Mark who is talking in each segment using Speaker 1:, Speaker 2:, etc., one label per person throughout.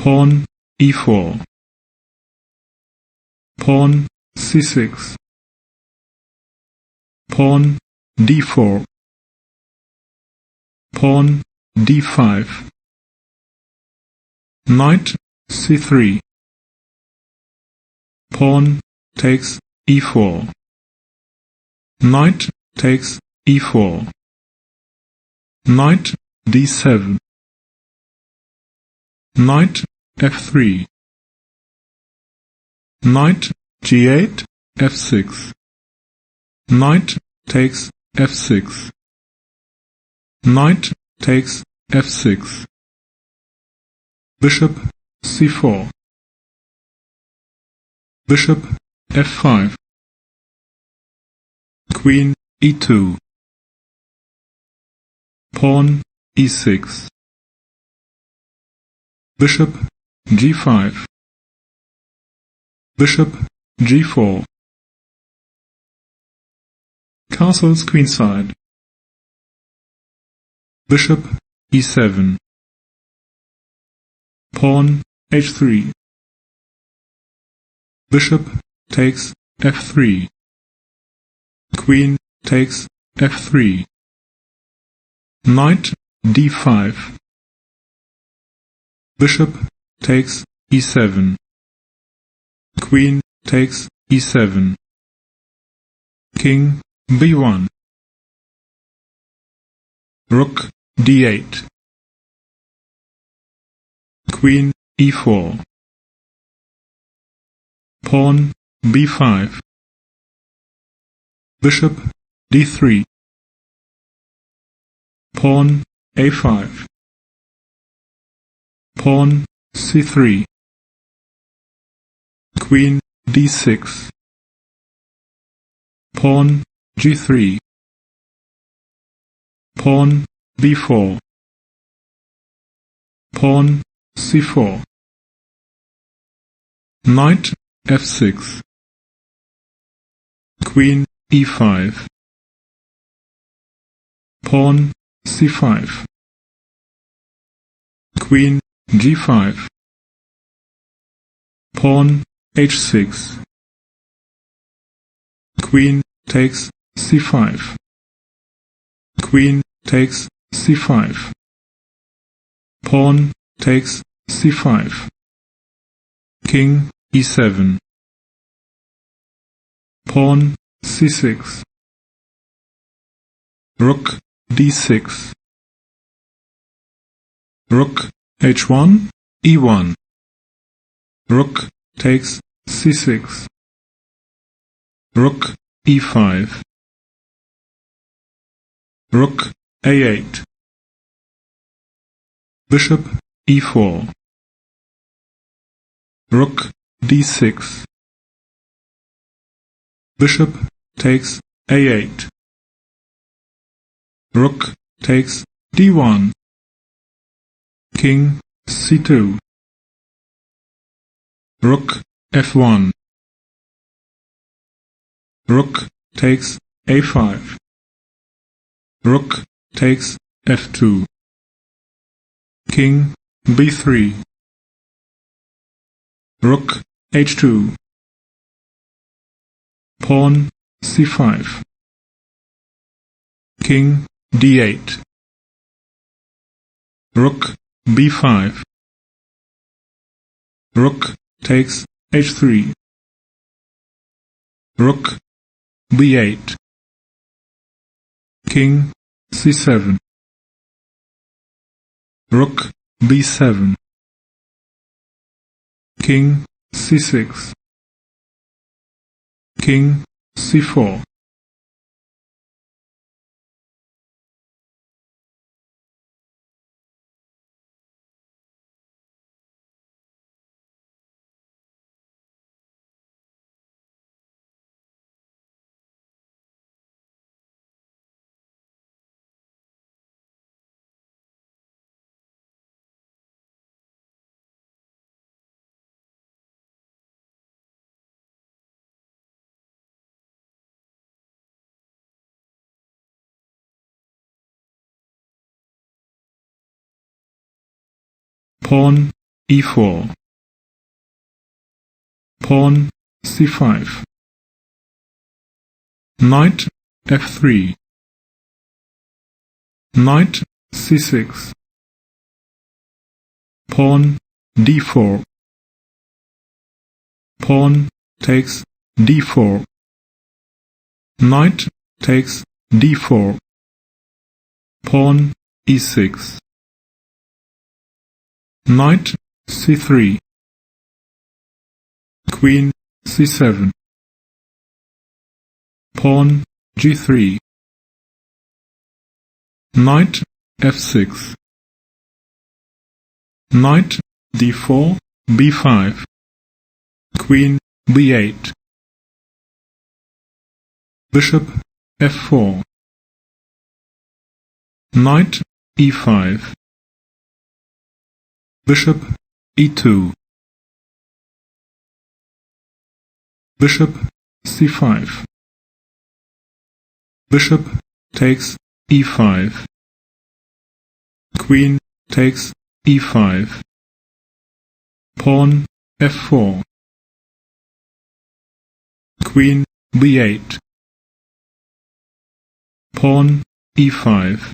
Speaker 1: pawn e4, pawn c6, pawn d4, pawn d5, knight c3, pawn takes e4, knight takes e4, knight d7, knight f3, knight g8, f6, knight takes f6, knight takes f6, bishop c4, bishop f5, queen e2, pawn e6, bishop g5, bishop g4, castles queenside, bishop e7, pawn h3, bishop takes f3, queen takes f3, knight d5, bishop takes e7, queen takes e7, king b1, rook d8, queen e4, pawn b5, bishop d3, pawn a5, pawn c3, queen d6, pawn g3, pawn b4, pawn c4, knight f6, queen e5, pawn c5, queen g5, pawn h6, queen takes c5, queen takes c5, pawn takes c5, king e7, pawn c6, rook d6, rook h1, e1, rook takes c6, rook e5, rook a8, bishop e4, rook d6, bishop takes a8, rook takes d1, king c2, rook f1, rook takes a5, rook takes f2, king b3, rook h2, pawn c5, king d8, rook b5, rook takes h3, rook b8, king c7, rook b7, king c6, king c4, pawn e4, pawn c5, knight f3, knight c6, pawn d4, pawn takes d4, knight takes d4, pawn e6, knight c3, queen c7, pawn g3, knight f6, knight d4, b5, queen b8, bishop f4, knight e5, bishop e2, bishop c5, bishop takes e5, queen takes e5, pawn f4, queen b8, pawn e5,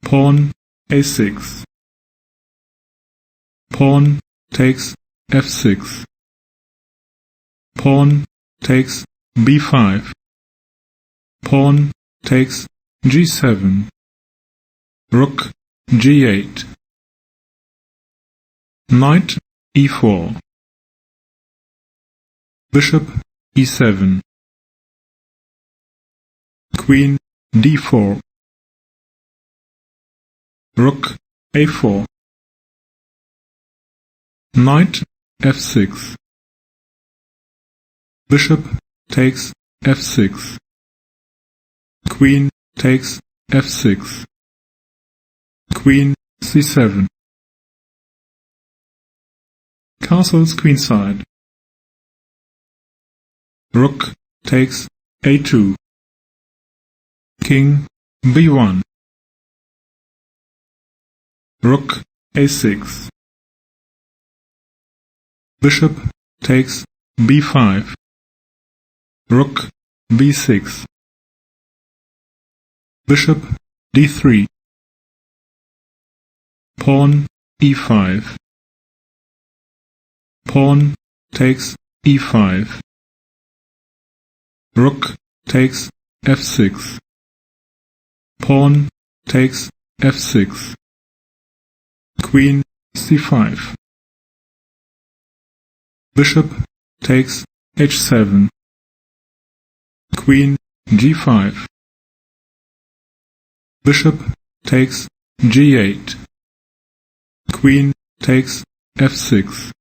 Speaker 1: pawn a6, pawn takes f6, pawn takes b5, pawn takes g7, rook g8, knight e4, bishop e7, queen d4, rook a4, knight f6, bishop takes f6, queen takes f6, queen c7, castles queenside, rook takes a2, king b1, rook a6, bishop takes b5, rook b6, bishop d3, pawn e5, pawn takes e5, rook takes f6, pawn takes f6, queen c5, bishop takes h7, queen g5, bishop takes g8, queen takes f6,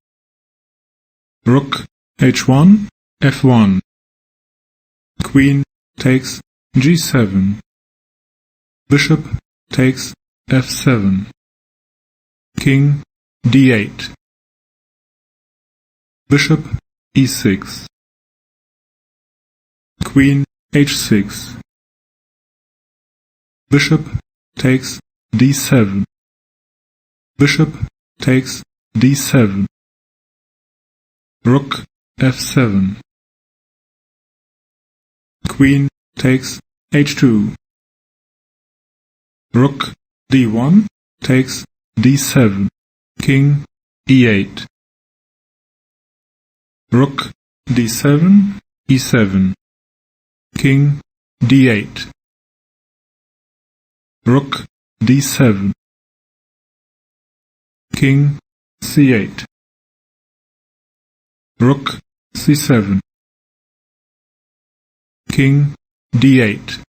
Speaker 1: rook h1, f1, queen takes g7, bishop takes f7, king d8, bishop e6, queen h6, bishop takes d7, bishop takes d7, rook f7, queen takes h2, rook d1 takes d7, king e8, rook d7, e7, king d8, rook d7, king c8, rook c7, king d8,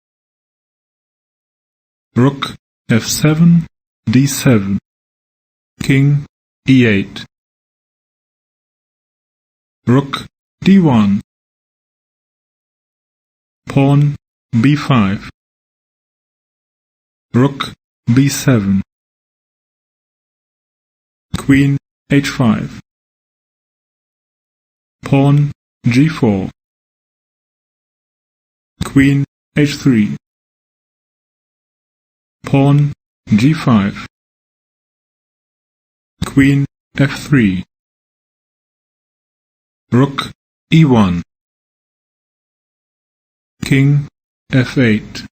Speaker 1: rook f7, d7, king e8, rook d1, pawn b5, rook b7, queen h5, pawn g4, queen h3, pawn g5, Queen f3. Rook e1. King f8.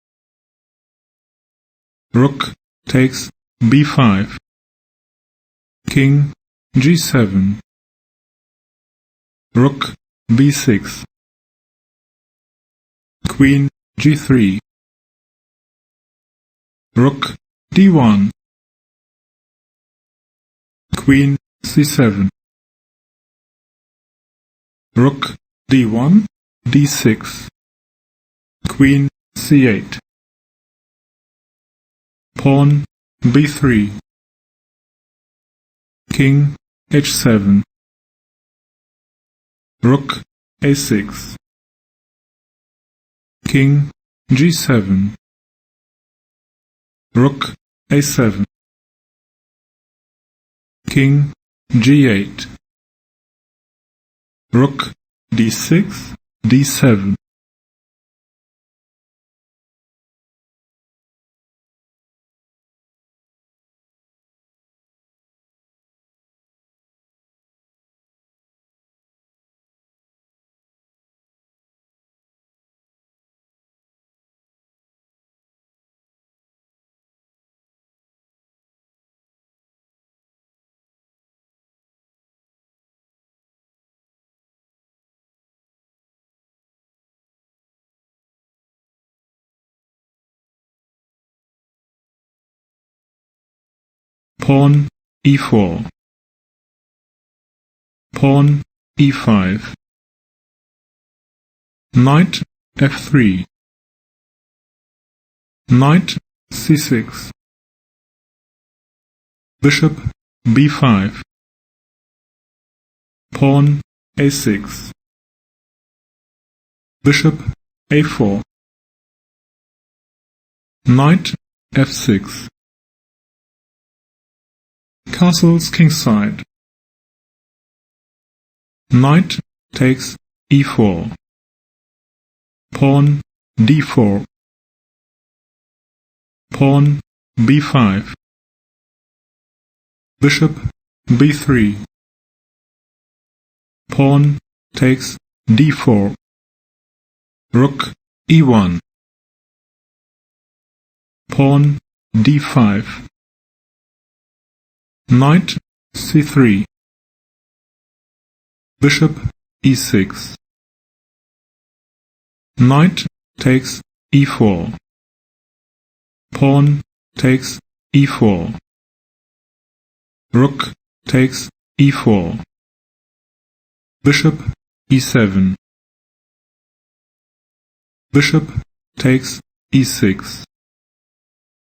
Speaker 1: Rook takes b5. King g7. Rook b6. Queen g3. Rook d1. Queen c7. Rook d1, d6. Queen c8. Pawn b3. King h7. Rook a6. King g7. Rook a7. King g8. Rook d6, d7. Pawn e4. Pawn e5. Knight f3. Knight c6. Bishop b5. Pawn a6. Bishop a4. Knight f6. Castles kingside. Knight takes e4. Pawn d4. Pawn b5. Bishop b3. Pawn takes d4. Rook e1. Pawn d5. Knight c3. Bishop e6. Knight takes e4. Pawn takes e4. Rook takes e4. Bishop e7. Bishop takes e6.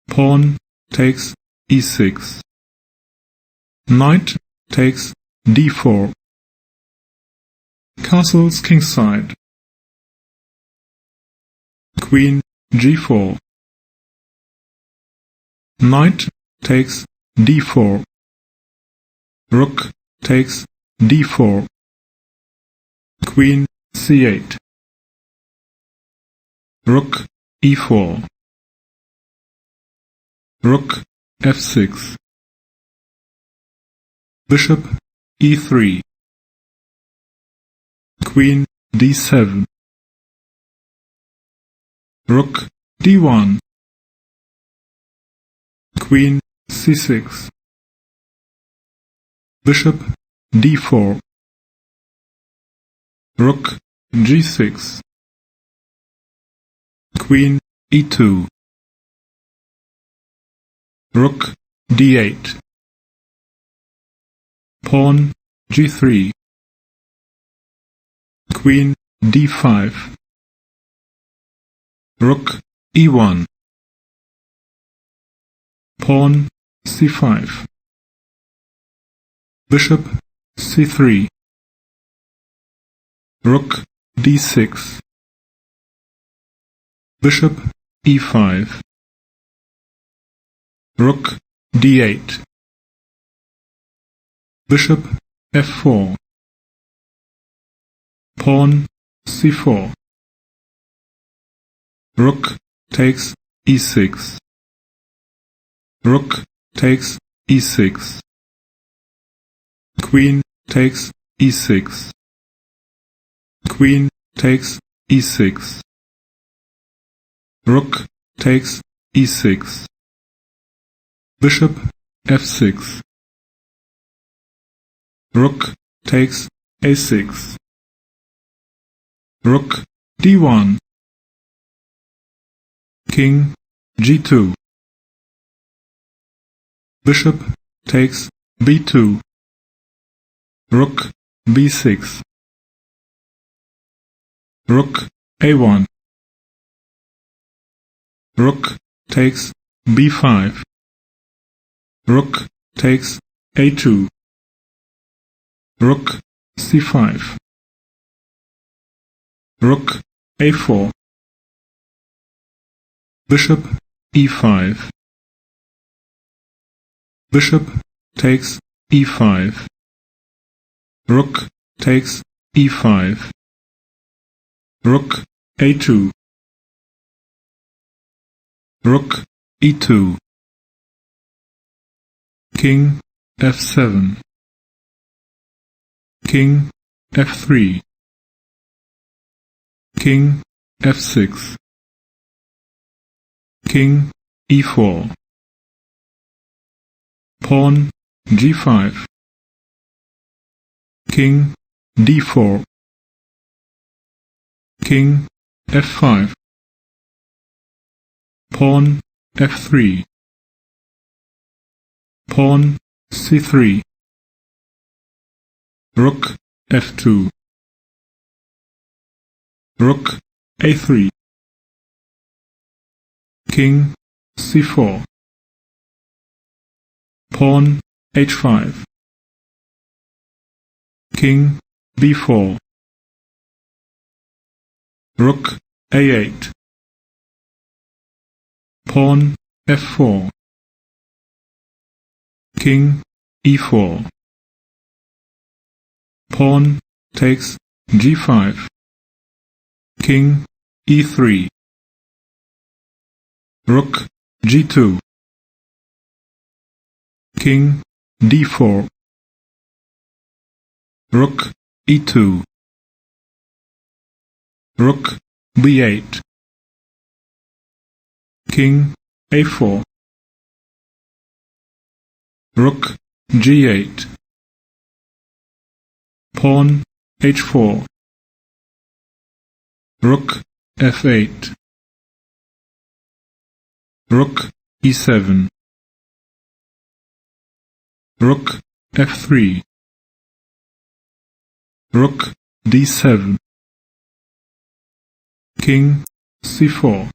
Speaker 1: Pawn takes e6. Knight takes d4. Castles kingside. Queen g4. Knight takes d4. Rook takes d4. Queen c8. Rook e4. Rook f6. Bishop e3. Queen d7. Rook d1. Queen c6. Bishop d4. Rook g6. Queen e2. Rook d8. Pawn g3. Queen d5. Rook e1. Pawn c5. Bishop c3. Rook d6. Bishop e5. Rook d8. Bishop f4. Pawn c4. Rook takes e6. Rook takes e6. Queen takes e6. Queen takes e6. Rook takes e6. Bishop f6. Rook takes a6. Rook d1. King g2. Bishop takes b2. Rook b6. Rook a1. Rook takes b5. Rook takes a2. Rook c5. Rook a4. Bishop e5. Bishop takes e5. Rook takes e5. Rook a2. Rook e2. King f7. King f3. King f6. King e4. Pawn g5. King d4. King f5. Pawn f3. Pawn c3. Rook f2. Rook a3. King c4. Pawn h5. King b4. Rook a8. Pawn f4. King e4. Pawn takes g5. King e3. Rook g2. King d4. Rook e2. Rook b8. King a4. Rook g8. Pawn h4. Rook f8. Rook e7. Rook f3. Rook d7. King c4.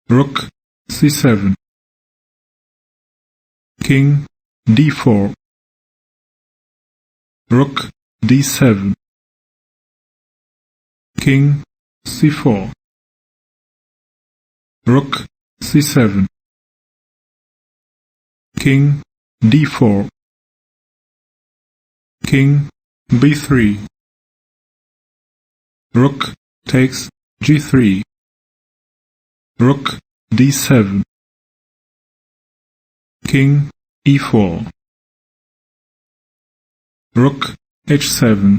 Speaker 1: Rook c7. King d4. Rook d7. King c4. Rook c7. King d4. King b3. Rook takes g3. Rook d7. King e4. Rook h7.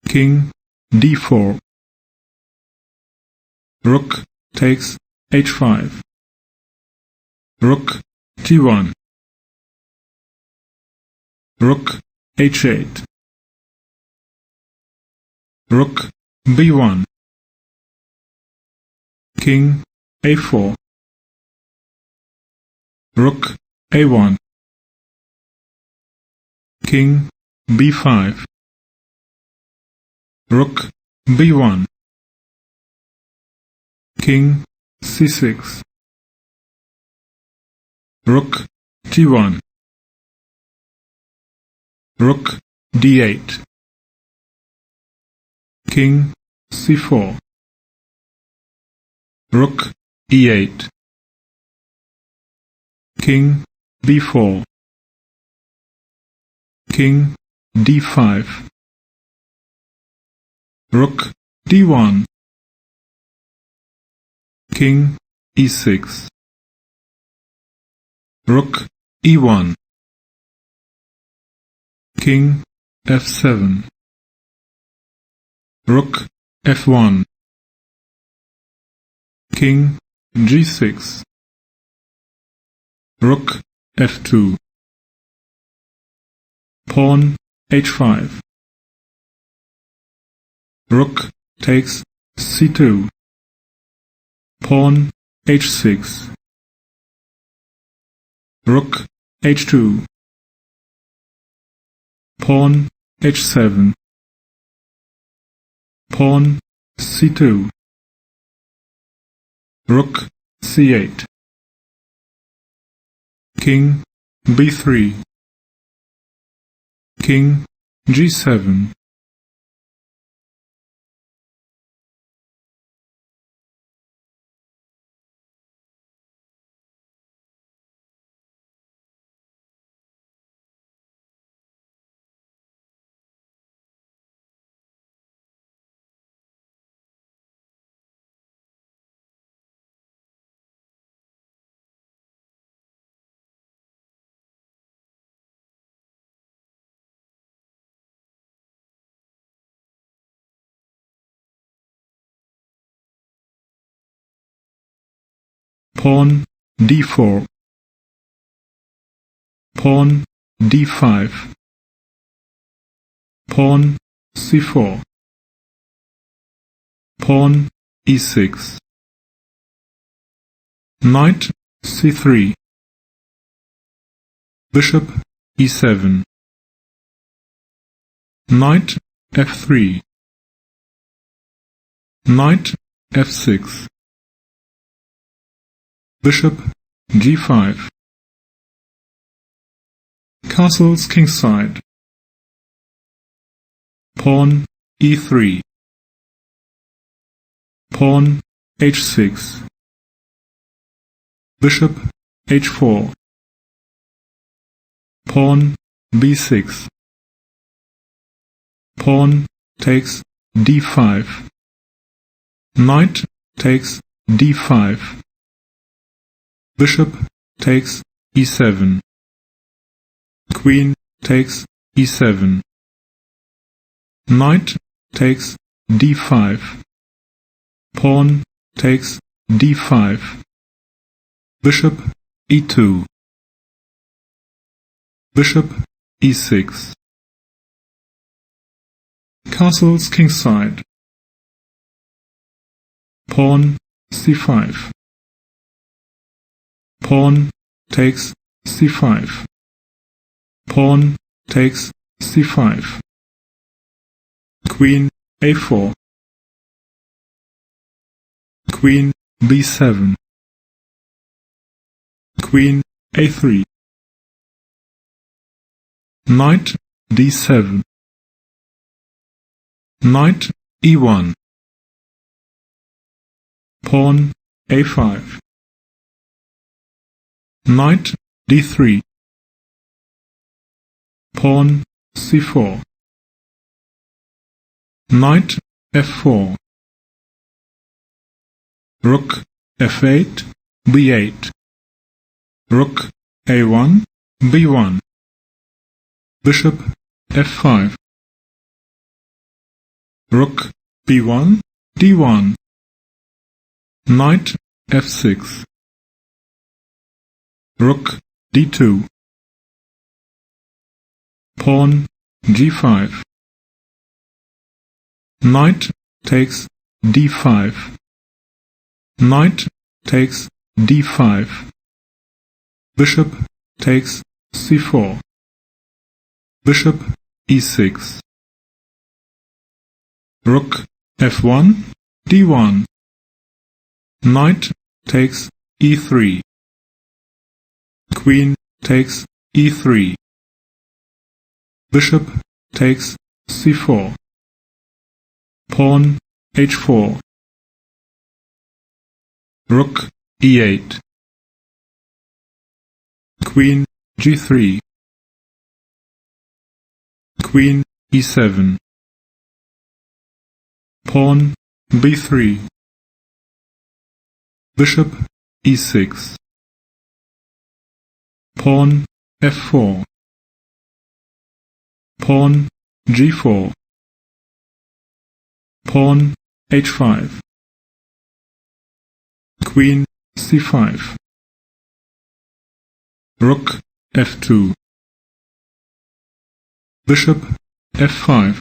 Speaker 1: King d4. Rook takes h5. Rook g1. Rook h8. Rook b1. King a4. Rook a1. King b5. Rook b1. King c6. Rook g1. Rook d8. King c4. Rook e8. King b4. King d5. Rook d1. King e6. Rook e1. King f7. Rook f1. King g6. Rook f2. Pawn h5. Rook takes c2. Pawn h6. Rook h2. Pawn h7. Pawn c2. Rook c8. King b3. King g7. Pawn d4. Pawn d5. Pawn c4. Pawn e6. Knight c3. Bishop e7. Knight f3. Knight f6. Bishop g5. Castles kingside. Pawn e3. Pawn h6. Bishop h4. Pawn b6. Pawn takes d5. Knight takes d5. Bishop takes e7. Queen takes e7. Knight takes d5. Pawn takes d5. Bishop e2. Bishop e6. Castles kingside. Pawn c5. Pawn takes c5. Pawn takes c5. Queen a4. Queen b7. Queen a3. Knight d7. Knight e1. Pawn a5. Knight d3. Pawn c4. Knight f4. Rook f8, b8. Rook a1, b1. Bishop f5. Rook b1, d1. Knight f6. Rook d2. Pawn g5. Knight takes d5. Knight takes d5. Bishop takes c4. Bishop e6. Rook f1, d1. Knight takes e3. Queen takes e3. Bishop takes c4. Pawn h4. Rook e8. Queen g3. Queen e7. Pawn b3. Bishop e6. Pawn f4. pawn g4, pawn h5, queen c5, rook f2, bishop f5,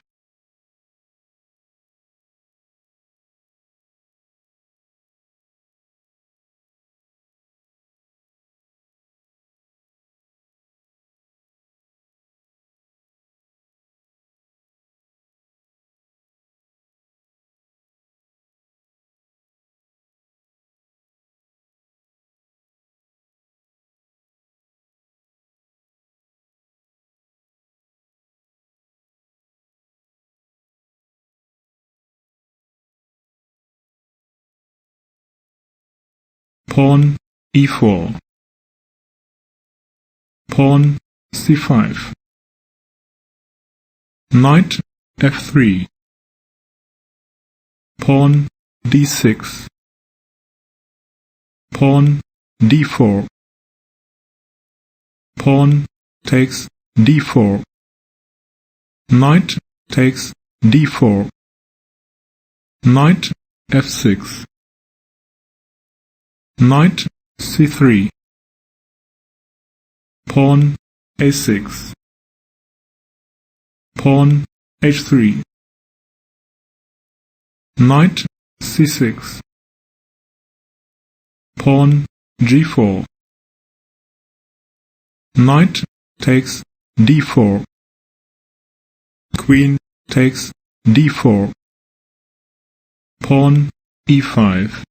Speaker 1: pawn e4, pawn c5, knight f3, pawn d6, pawn d4, pawn takes d4, knight takes d4, knight f6, knight c3, pawn a6, pawn h3, knight c6, pawn g4, knight takes d4, queen takes d4, pawn e5,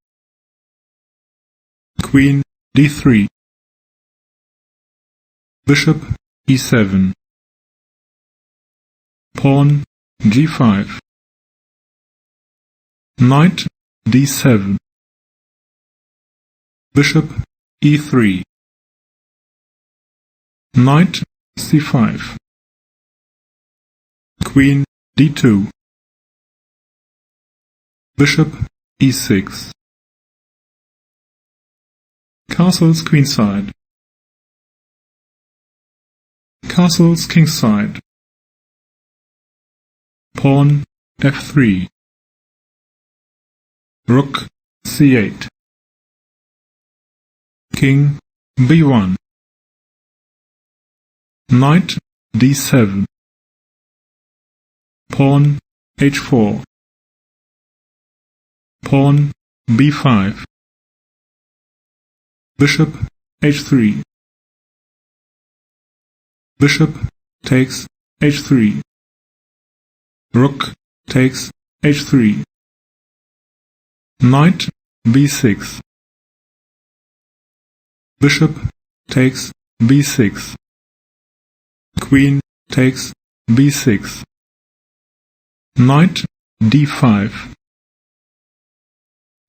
Speaker 1: queen d3, bishop e7, pawn g5, knight d7, bishop e3, knight c5, queen d2, bishop e6, castles queenside, castles kingside, pawn f3, rook c8, king b1, knight d7, pawn h4, pawn b5, bishop h3, bishop takes h3, rook takes h3, knight b6, bishop takes b6, queen takes b6, knight d5,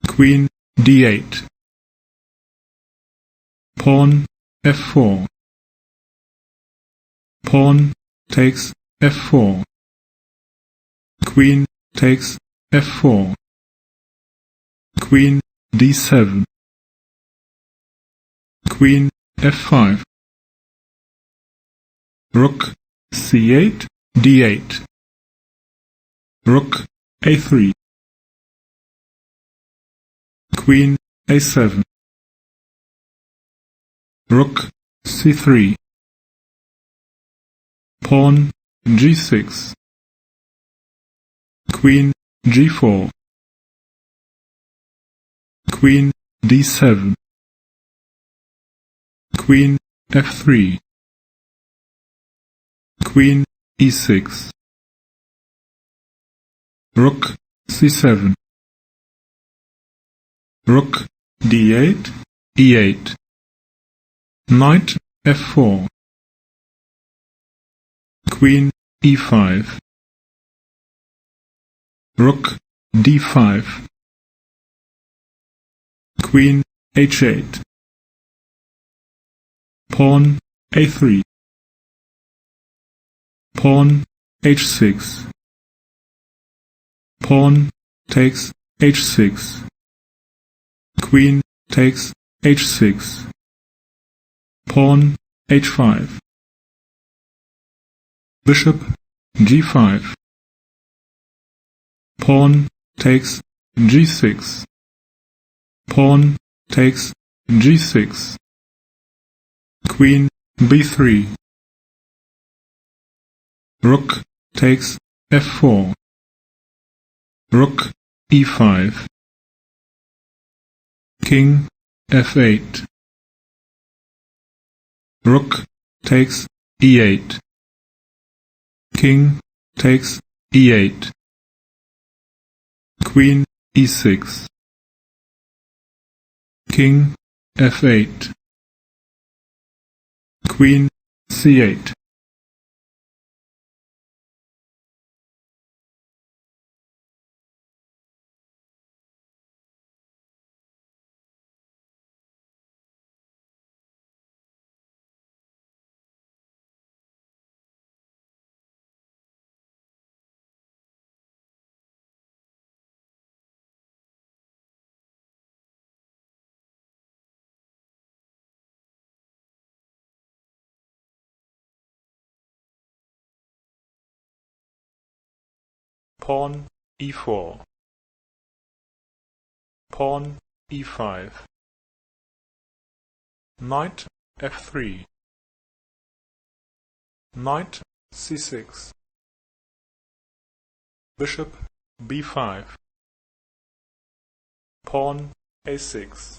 Speaker 1: queen d8, pawn f4, pawn takes f4, queen takes f4, queen d7, queen f5, rook c8, d8, rook a3, queen a7, rook c3, pawn g6, queen g4, queen d7, queen f3, queen e6, rook c7, rook d8, e8, knight f4, queen e5, rook d5, queen h8, pawn a3, pawn h6, pawn takes h6, queen takes h6, pawn h5, bishop g5. Pawn takes g6. Pawn takes g6. Queen b3. Rook takes f4. Rook e5. King f8. Rook takes e8. King takes e8. Queen e6. King f8. Queen c8. Pawn e4. Pawn e5. Knight f3. Knight c6. Bishop b5. Pawn a6.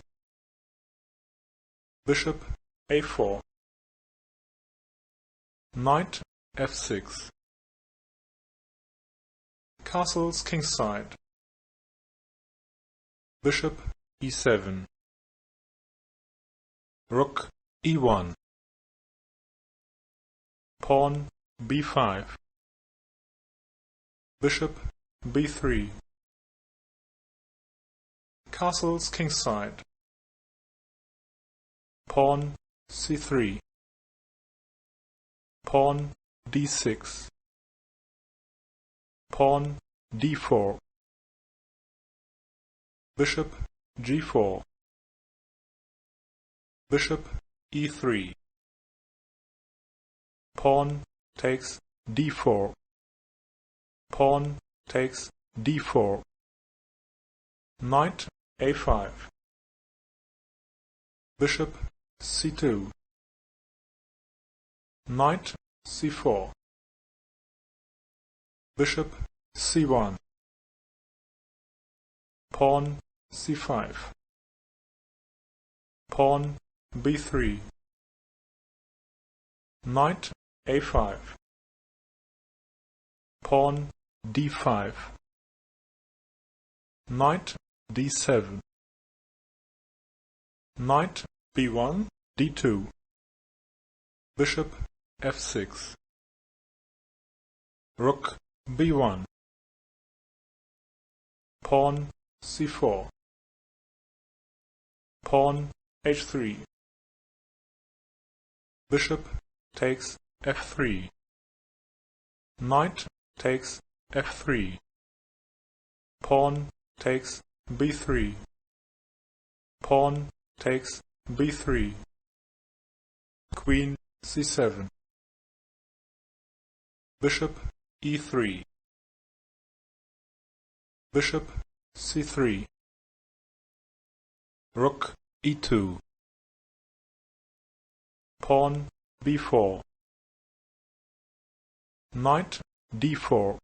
Speaker 1: Bishop a4. Knight f6. Castles kingside. Bishop e7. Rook e1. Pawn b5. Bishop b3. Castles kingside. Pawn c3. Pawn d6. Pawn d4. Bishop g4. Bishop e3. Pawn takes d4. Pawn takes d4. Knight a5. Bishop c2. Knight c4. Bishop c1. Pawn c5. Pawn b3. Knight a5. Pawn d5. Knight d7. Knight b1, d2. Bishop f6. Rook b1. Pawn c4. Pawn h3. Bishop takes f3. Knight takes f3. Pawn takes b3. Pawn takes b3. Queen c7. Bishop e3. Bishop c3. Rook e2. Pawn b4. Knight d4.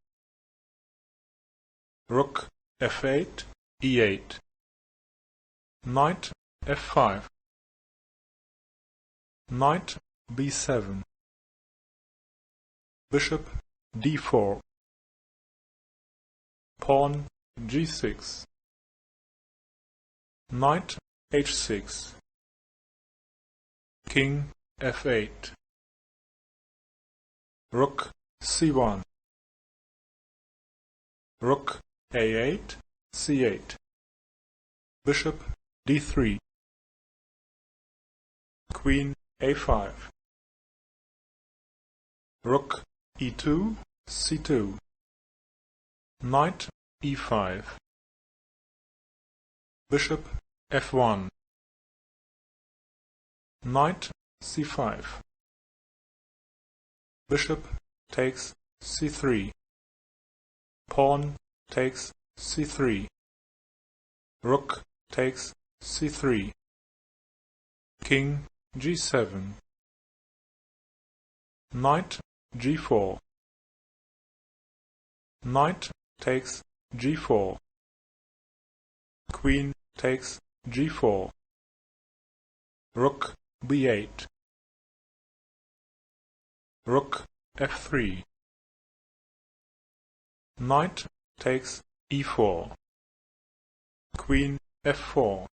Speaker 1: Rook f8, e8. Knight f5. Knight b7. Bishop d4. Pawn g6. Knight h6. King f8. Rook c1. Rook a8, c8. Bishop d3. Queen a5. Rook e2, c2. Knight e5. Bishop f1. Knight c5. Bishop takes c3. Pawn takes c3. Rook takes c3. King g7. Knight g4. Knight takes g4. Queen takes g4. Rook b8. Rook f3. Knight takes e4. Queen f4.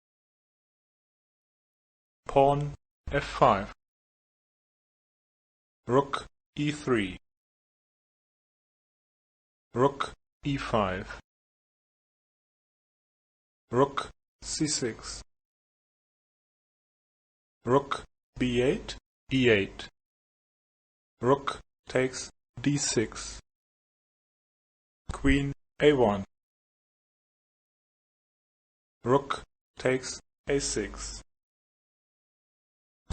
Speaker 1: Pawn f5. Rook e3. Rook e5. Rook c6. Rook b8, e8. Rook takes d6. Queen a1. Rook takes a6.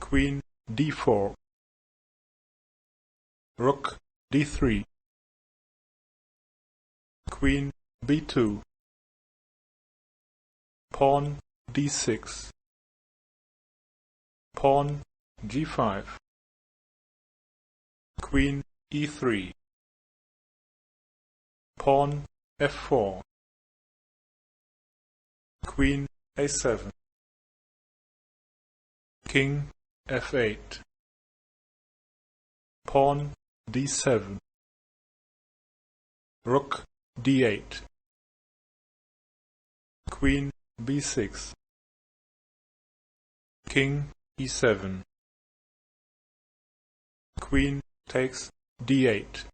Speaker 1: Queen d4. Rook d3. Queen b2. Pawn d6. Pawn g5. Queen e3. Pawn f4. Queen a7. King f8. Pawn d7. Rook d8. Queen b6. King e7. Queen takes d8.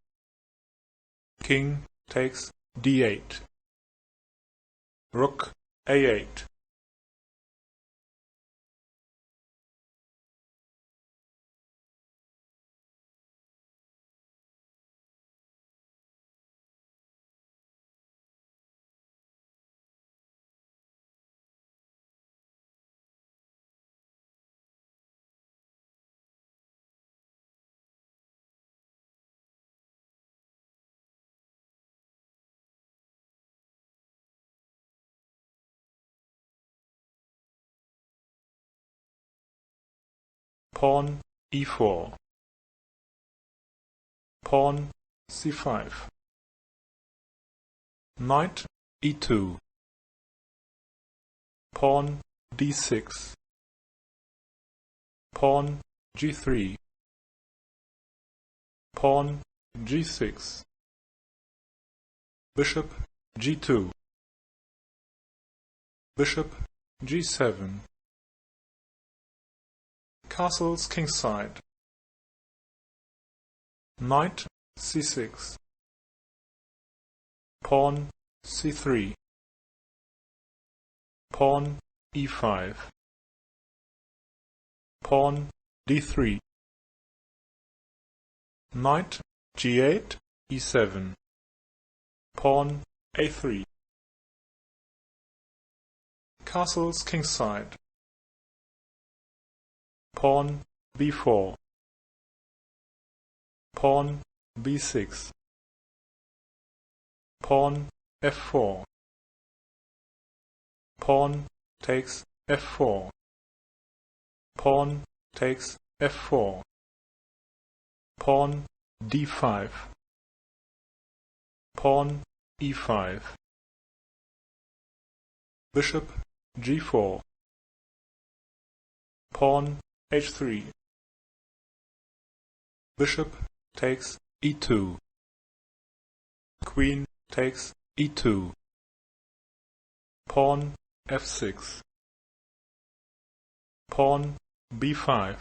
Speaker 1: King takes d8. Rook a8. Pawn e4. Pawn c5. Knight e2. Pawn d6. Pawn g3. Pawn g6. Bishop g2. Bishop g7. Castles kingside. Knight c6. Pawn c3. Pawn e5. Pawn d3. Knight g8, e7. Pawn a3. Castles kingside. Pawn b4. Pawn b6. Pawn f4. Pawn takes f4. Pawn takes f4. Pawn d5. Pawn e5. Bishop g4. Pawn h3. Bishop takes e2. Queen takes e2. Pawn f6. Pawn b5.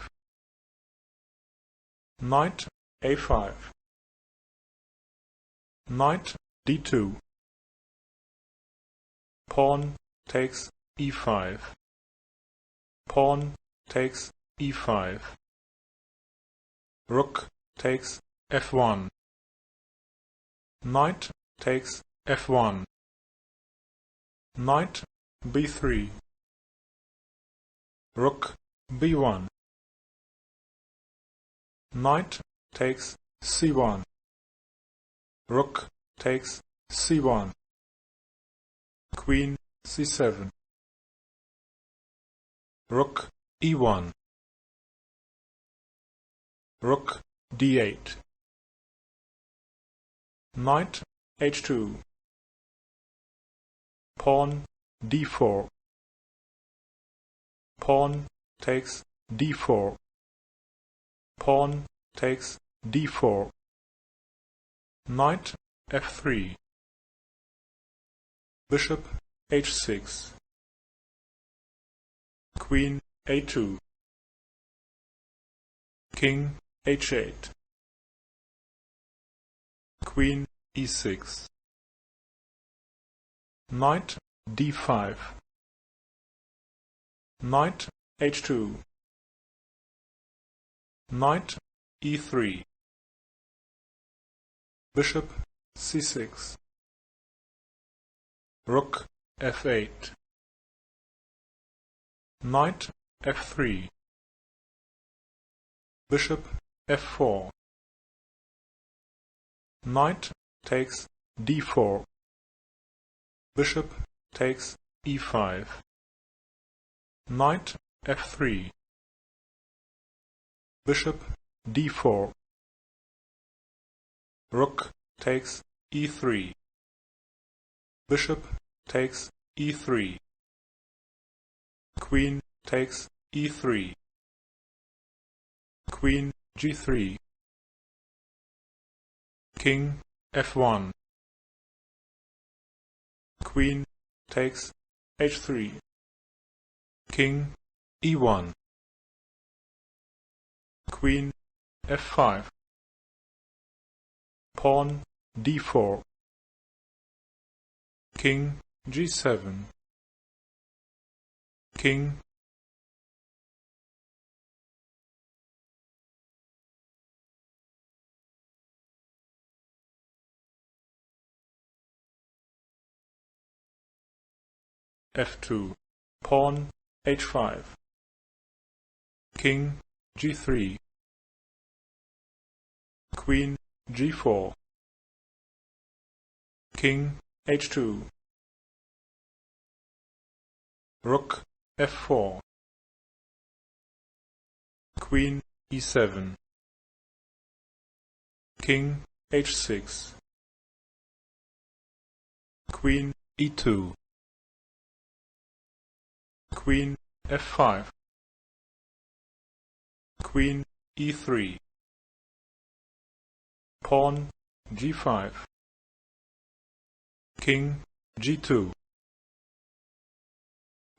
Speaker 1: Knight a5. Knight d2. Pawn takes e5. Pawn takes e5. Rook takes f1. Knight takes f1. Knight b3. Rook b1. Knight takes c1. Rook takes c1. Queen c7. Rook e1. Rook d8. Knight h2. Pawn d4. Pawn takes d4. Pawn takes d4. Knight f3. Bishop h6. Queen a2. King h8. Queen e6. Knight d5. Knight h2. Knight e3. Bishop c6. Rook f8. Knight f3. Bishop f4. Knight takes d4. Bishop takes e5. Knight f3. Bishop d4. Rook takes e3. Bishop takes e3. Queen takes e3. Queen g3. King f1. Queen takes h3. King e1. Queen f5. Pawn d4. King g7. King f2. Pawn h5. King g3. Queen g4. King h2. Rook f4. Queen e7. King h6. Queen e2. Queen f5. Queen e3. Pawn g5. King g2.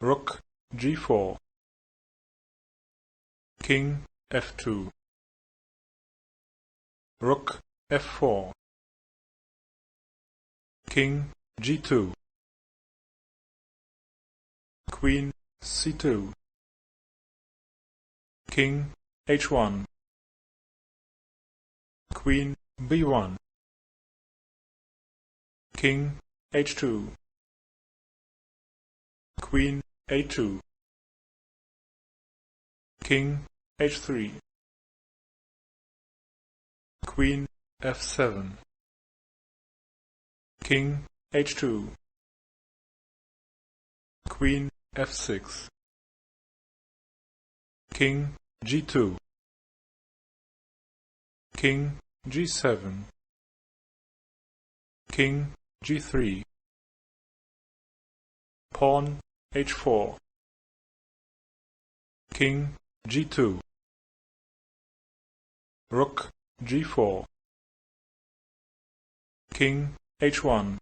Speaker 1: Rook g4. King f2. Rook f4. King g2. Queen c2. King h1. Queen b1. King h2. Queen a2. King h3. Queen f7. King h2. Queen f6. King g2. King g7. King g3. Pawn h4. King g2. Rook g4. King h1.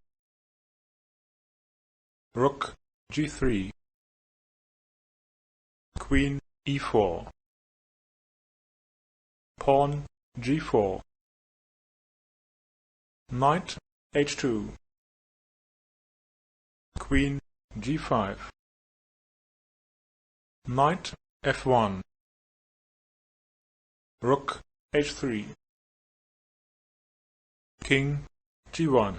Speaker 1: Rook g3. Queen e4. Pawn g4. Knight h2. Queen g5. Knight f1. Rook h3. King g1.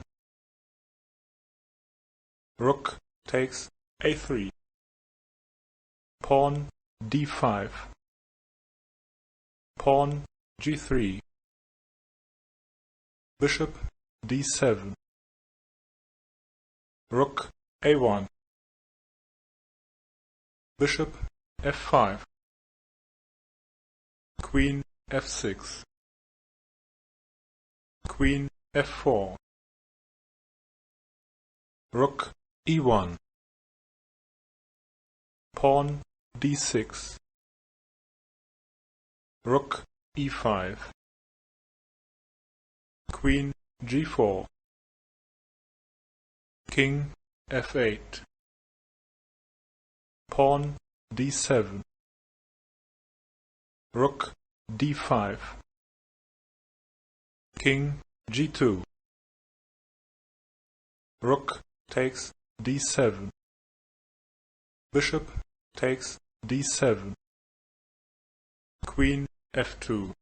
Speaker 1: Rook takes a3. Pawn d5. Pawn g3. Bishop d7, rook a1, bishop f5, queen f6, queen f4, rook e1, pawn d6, rook e5, queen g4, king f8, pawn d7, rook d5, king g2, rook takes d7, bishop takes d7, queen f2,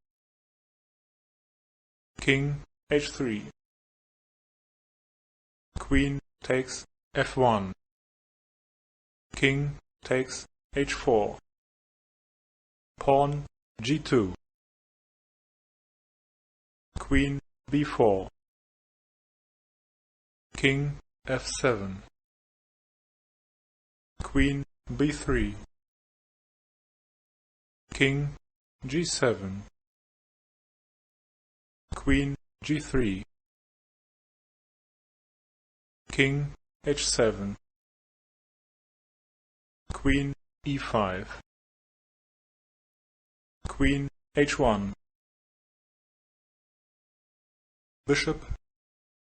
Speaker 1: king h3, queen takes f1, king takes h4, pawn g2, queen b4, king f7, queen b3, king g7, queen g3, king h7, queen e5, queen h1, bishop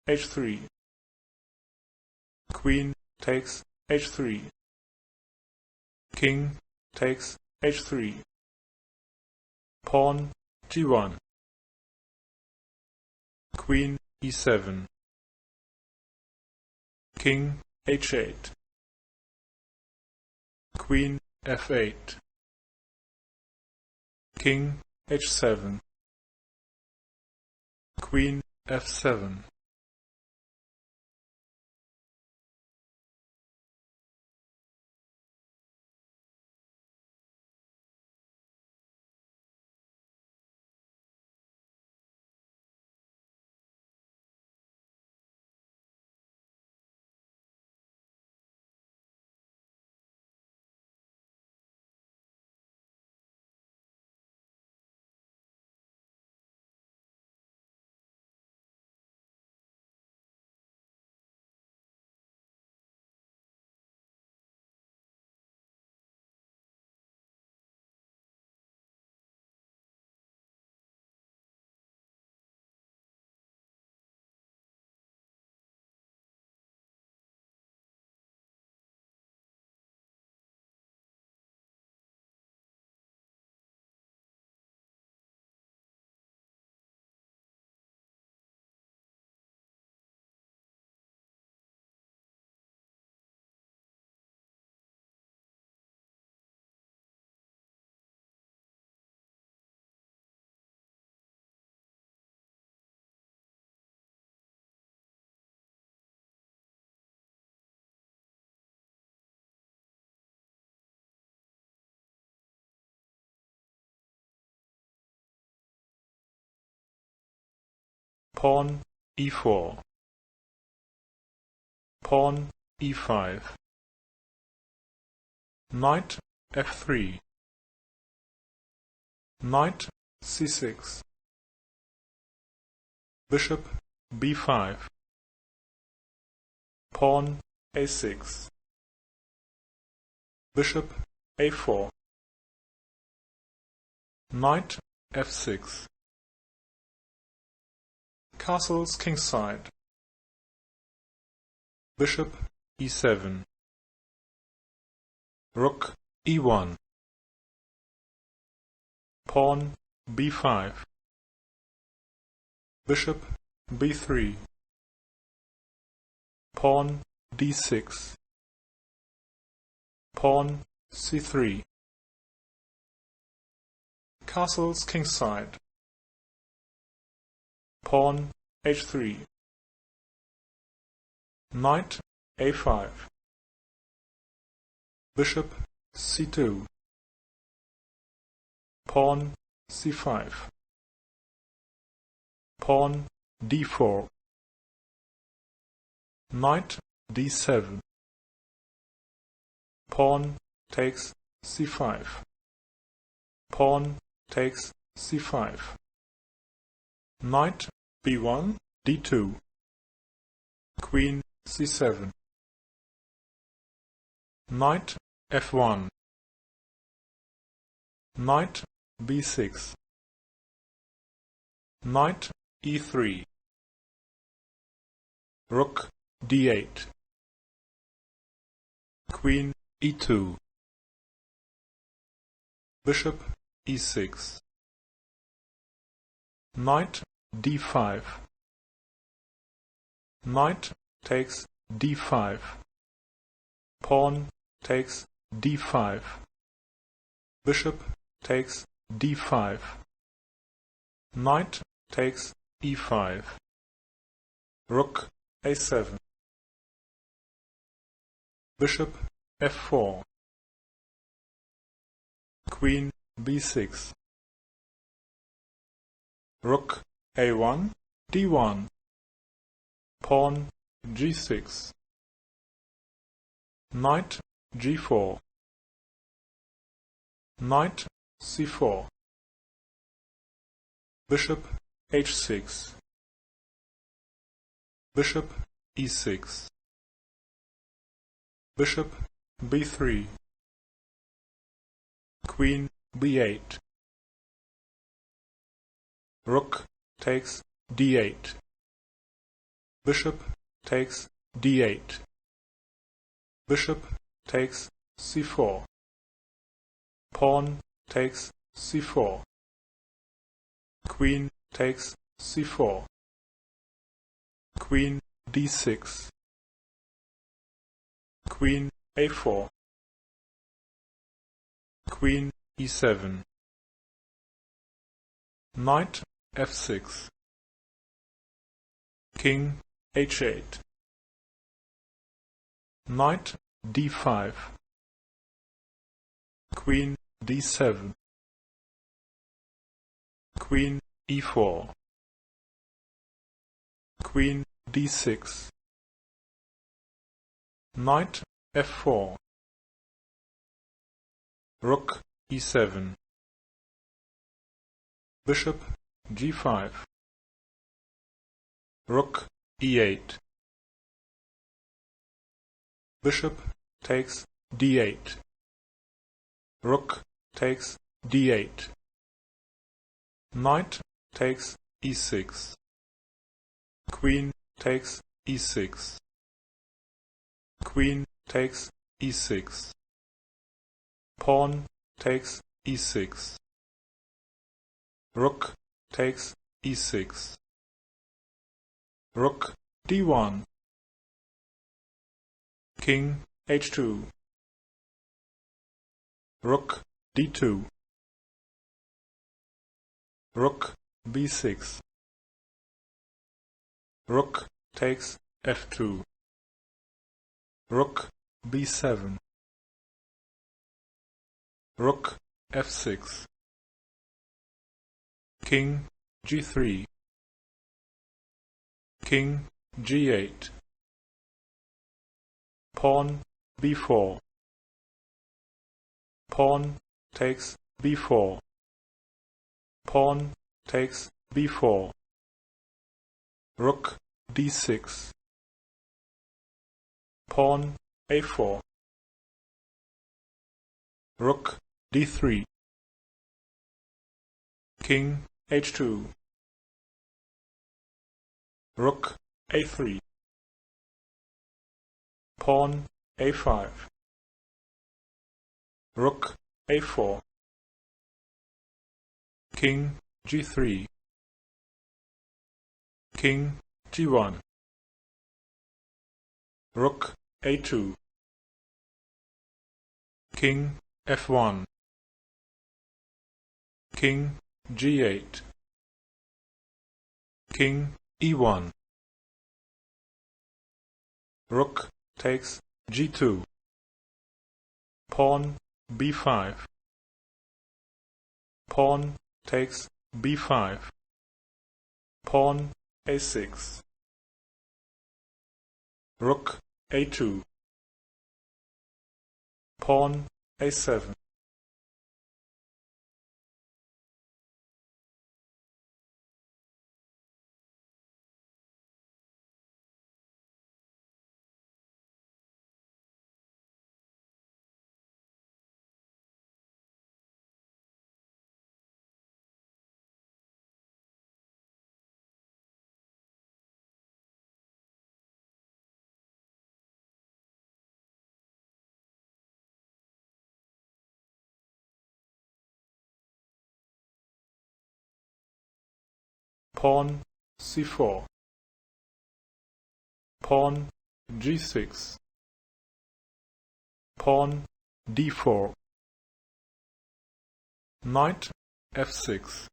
Speaker 1: h3, queen takes h3, king takes h3, pawn g1, queen e7, king h8, queen f8, king h7, queen f7, pawn e4, pawn e5, knight f3, knight c6, bishop b5, pawn a6, bishop a4, knight f6, castles kingside, bishop e7, rook e1, pawn b5, bishop b3, pawn d6, pawn c3, castles kingside, pawn h3, knight a5, bishop c2, pawn c5, pawn d4, Knight d7. Pawn takes c5. Pawn takes c5. Knight b1, d2. Queen c7. Knight f1. Knight b6. Knight e3. Rook d8. Queen e2. Bishop e6. Knight d5. Knight takes d5. Pawn takes d5. Bishop takes d5. Knight takes e5. Rook a7. Bishop f4. Queen b6. Rook a1, d1. Pawn g6. Knight g4. Knight c4. Bishop h6. Bishop e6. Bishop b3. Queen b8. Rook takes d8. Bishop takes d8. Bishop takes c4. Pawn takes c4. Queen takes c4. Queen d6. Queen a4. Queen e7. Knight f6. King h8. Knight d5. Queen d7. Queen e4. Queen d6. Knight f4. Rook e7. Bishop g5. Rook e8. Bishop takes d8. Rook takes d8. Knight takes e6. Queen takes e6. Queen takes e6. Pawn takes e6. Rook takes e6. Rook d1. King h2. Rook d2. Rook b6. Rook takes f2. Rook b7. Rook f6. King g3. King g8. Pawn b4. Pawn takes b4. Pawn takes b4. Rook d6. Pawn a4. Rook d3. King h2. Rook a3. Pawn a5. Rook a4. King g3. King g1. Rook a2. King f1. King g8. King e1. Rook takes g2. Pawn b5. Pawn takes b5. Pawn a6. Rook a2. Pawn a7. Pawn c4. Pawn g6. Pawn d4. Knight f6.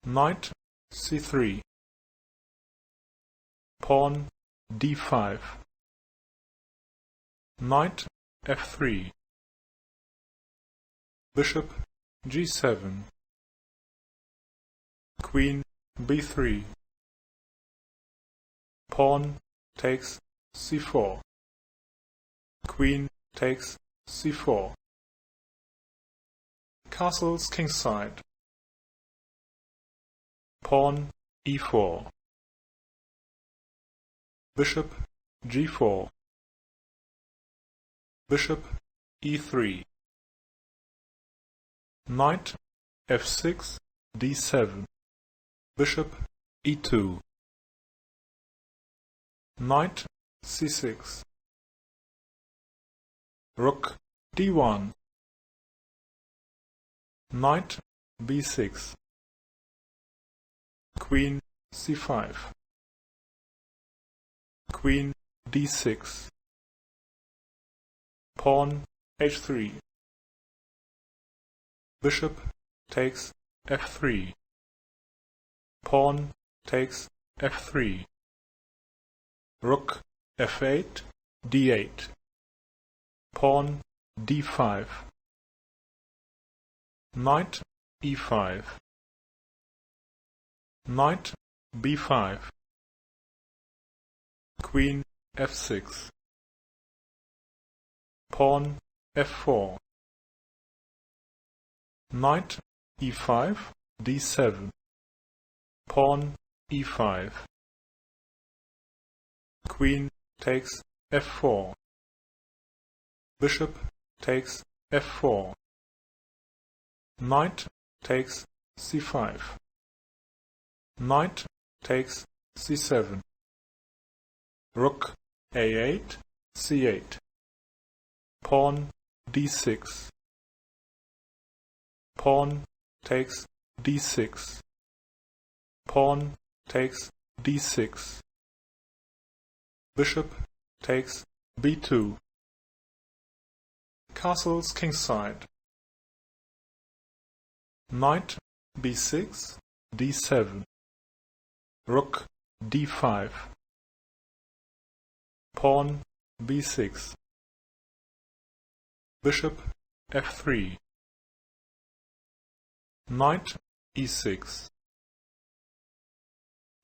Speaker 1: Knight c3. Pawn d5. Knight f3. Bishop g7. Queen b3. Pawn takes c4. Queen takes c4. Castles kingside. Pawn e4. Bishop g4. Bishop e3. Knight f6 d7. Bishop e2. Knight c6. Rook d1. Knight b6. Queen c5. Queen d6. Pawn h3. Bishop takes f3. Pawn takes f3. Rook f8 d8. Pawn d5. Knight e5. Knight b5. Queen f6. Pawn f4. Knight e5 d7. Pawn e5. Queen takes f4. Bishop takes f4. Knight takes c5. Knight takes c7. Rook a8 c8. Pawn d6. Pawn takes d6. Pawn takes d6. Bishop takes b2. Castles kingside. Knight b6 d7. Rook d5. Pawn b6. Bishop f3. Knight e6.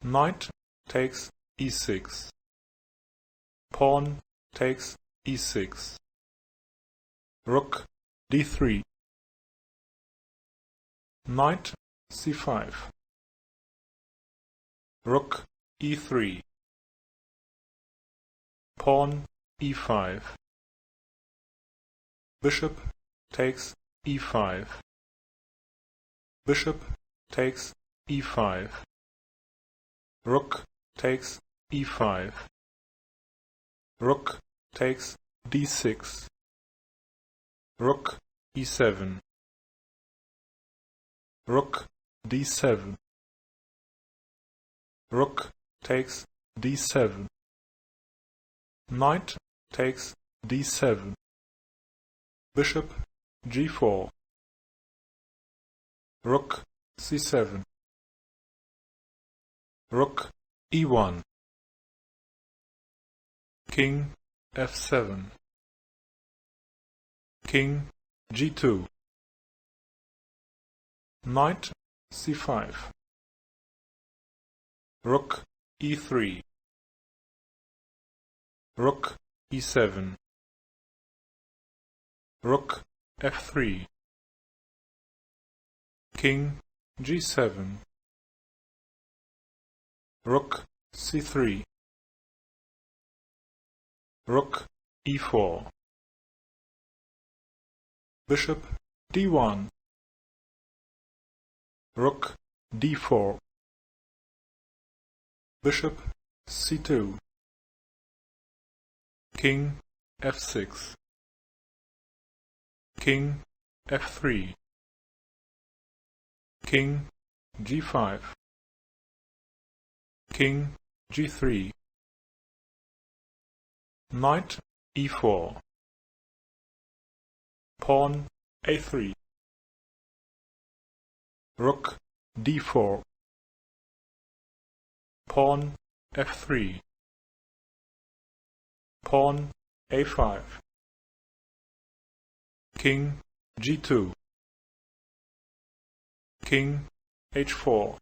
Speaker 1: Knight takes e6. Pawn takes e6. Rook d3. Knight c5. Rook e3. Pawn e5. Bishop takes e5. Bishop takes e5. Rook takes e5. Rook takes d6. Rook e7. Rook d7. Rook takes d7. Knight takes d7. Bishop g4. Rook c7. Rook e1. King f7. King g2. Knight c5. Rook e3. Rook e7. Rook f3. King g7. Rook c3. Rook e4. Bishop d1. Rook d4. Bishop c2. King f6. King f3. King g5. King g3. Knight e4. Pawn a3. Rook d4. Pawn f3. Pawn a5. King g2. King h4.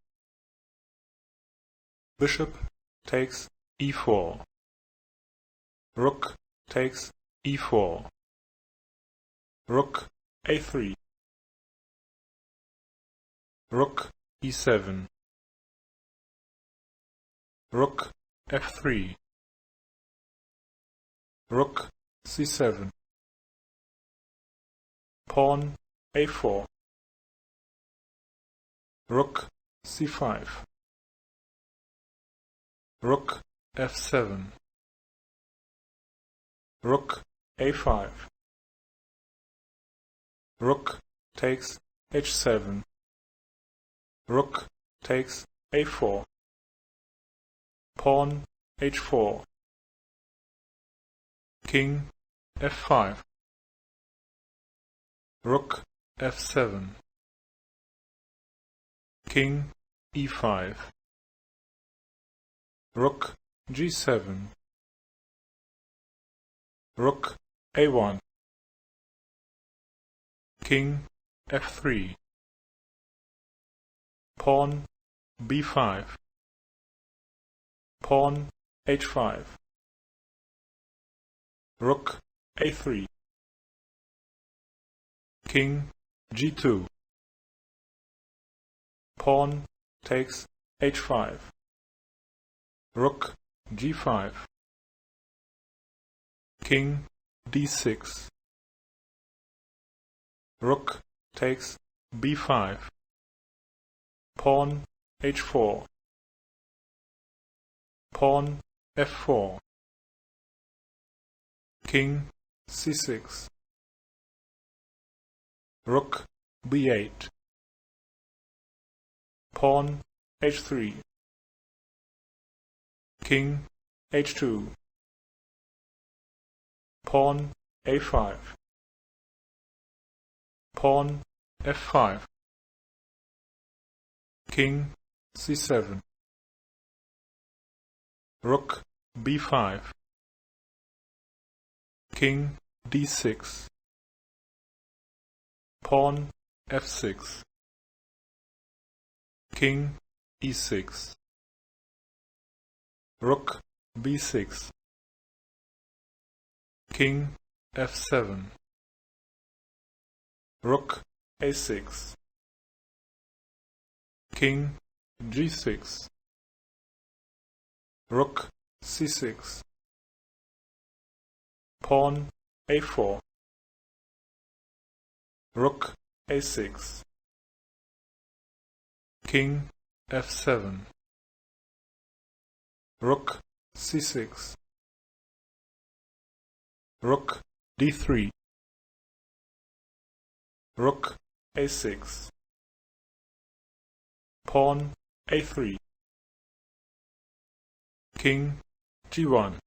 Speaker 1: Bishop takes e4. Rook takes e4. Rook a3. Rook e7. Rook f3. Rook c7. Pawn a4. Rook c5. Rook f7. Rook a5. Rook takes h7. Rook takes a4. Pawn h4. King f5. Rook f7. King e5. Rook g7. Rook a1. King f3. Pawn b5. Pawn h5. Rook a3. King g2. Pawn takes h5. Rook g5. King d6. Rook takes b5. Pawn h4. Pawn f4. King c6. Rook b8. Pawn h3. King h2. Pawn a5. Pawn f5. King c7. Rook b5. King d6. Pawn f6. King e6. Rook b6. King f7. Rook a6. King g6. Rook c6. Pawn a4. Rook a6. King f7. Rook c6. Rook d3. Rook a6. Pawn a3. King g1.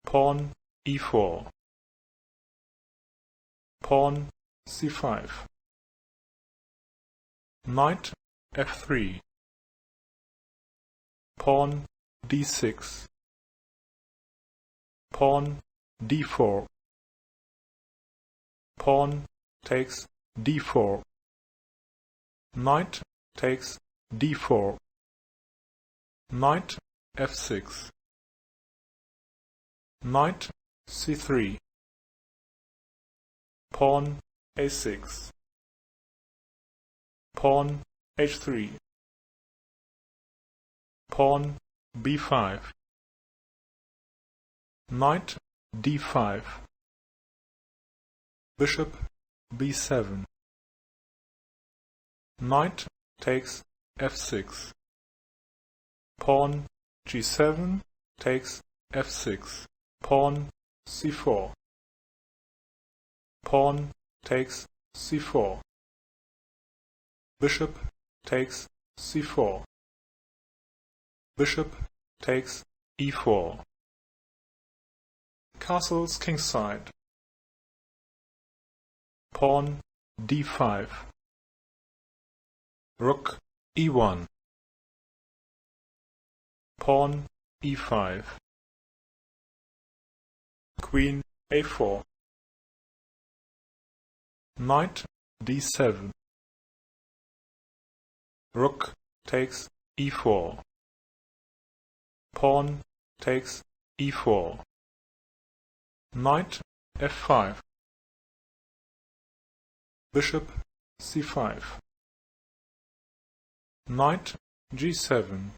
Speaker 1: pawn e4, pawn c5, knight f3, pawn d6, pawn d4, pawn takes d4, knight takes d4, knight f6, knight c3, pawn a6, pawn h3, pawn b5, knight d5, bishop b7, knight takes f6, pawn g7 takes f6, pawn c4, pawn takes c4, bishop takes c4, bishop takes e4. Castles kingside, pawn d5, rook e1, pawn e5, queen a4, knight d7, rook takes e4, pawn takes e4, knight f5, bishop c5, knight g7,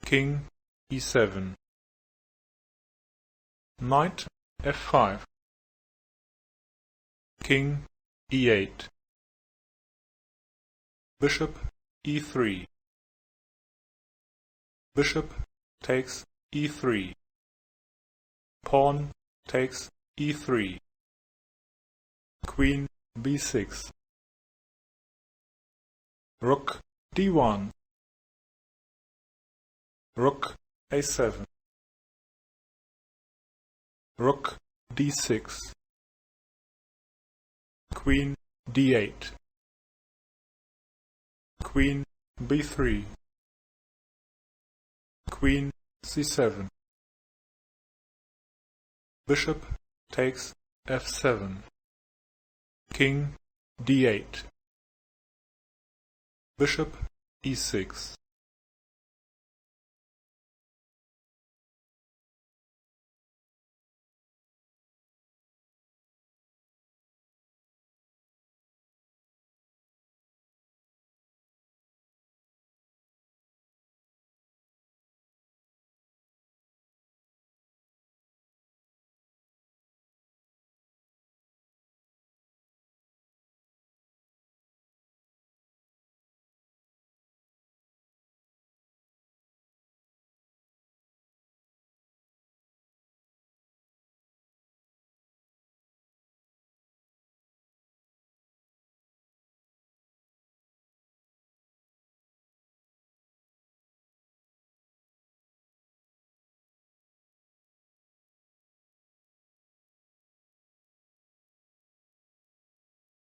Speaker 1: king e7, knight f5, king e8, bishop e3, bishop takes e3, pawn takes e3, queen b6, rook d1, rook a7, rook d6, queen d8, queen b3, queen c7, bishop takes f7, king d8, bishop e6.